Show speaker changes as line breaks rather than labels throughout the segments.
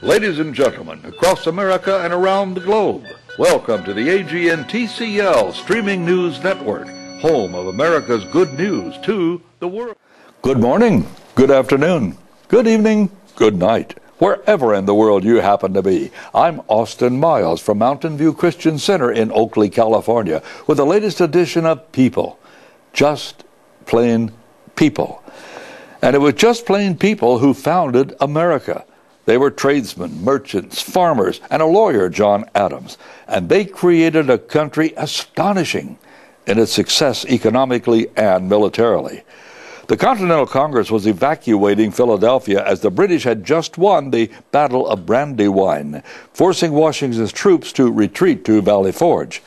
Ladies and gentlemen, across America and around the globe, welcome to the AGN TCL Streaming News Network, home of America's good news to the world. Good morning, good afternoon, good evening, good night, wherever in the world you happen to be. I'm Austin Miles from Mountain View Christian Center in Oakley, California, with the latest edition of People. Just plain people. And it was just plain people who founded America. They were tradesmen, merchants, farmers, and a lawyer, John Adams. And they created a country astonishing in its success economically and militarily. The Continental Congress was evacuating Philadelphia as the British had just won the Battle of Brandywine, forcing Washington's troops to retreat to Valley Forge.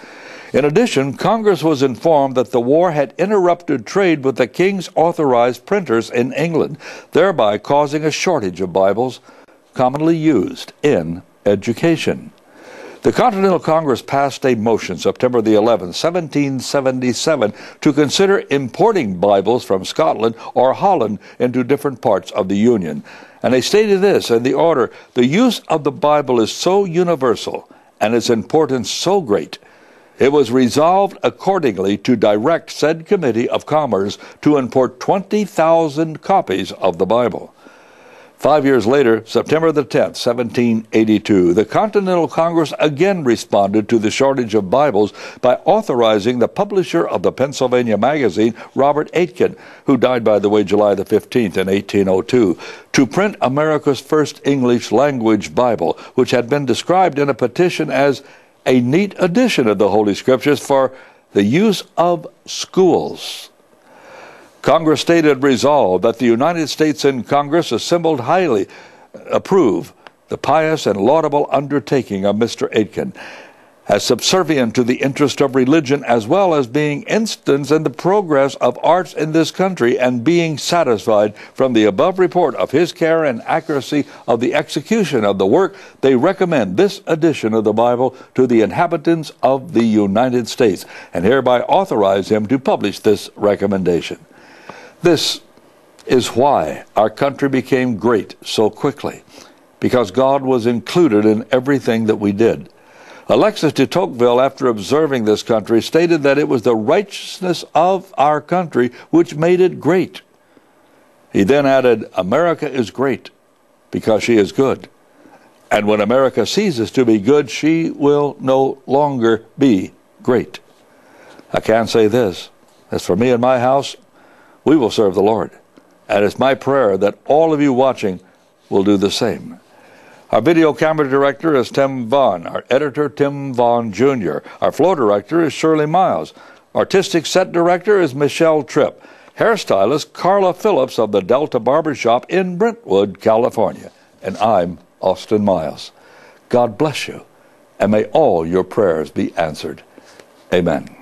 In addition, Congress was informed that the war had interrupted trade with the king's authorized printers in England, thereby causing a shortage of Bibles commonly used in education. The Continental Congress passed a motion September the 11th, 1777, to consider importing Bibles from Scotland or Holland into different parts of the Union. And they stated this in the order: the use of the Bible is so universal and its importance so great, it was resolved accordingly to direct said Committee of Commerce to import 20,000 copies of the Bible. 5 years later, September the 10th, 1782, the Continental Congress again responded to the shortage of Bibles by authorizing the publisher of the Pennsylvania magazine, Robert Aitken, who died, by the way, July the 15th in 1802, to print America's first English language Bible, which had been described in a petition as a neat edition of the Holy Scriptures for the use of schools. Congress stated resolved that the United States in Congress assembled highly approve the pious and laudable undertaking of Mr. Aitken, as subservient to the interest of religion as well as being instance in the progress of arts in this country, and being satisfied from the above report of his care and accuracy of the execution of the work, they recommend this edition of the Bible to the inhabitants of the United States, and hereby authorize him to publish this recommendation. This is why our country became great so quickly, because God was included in everything that we did. Alexis de Tocqueville, after observing this country, stated that it was the righteousness of our country which made it great. He then added, America is great because she is good. And when America ceases to be good, she will no longer be great. I can say this, as for me and my house, we will serve the Lord. And it's my prayer that all of you watching will do the same. Our video camera director is Tim Vaughn. Our editor, Tim Vaughn Jr. Our floor director is Shirley Miles. Artistic set director is Michelle Tripp. Hairstylist Carla Phillips of the Delta Barbershop in Brentwood, California. And I'm Austin Miles. God bless you, and may all your prayers be answered. Amen.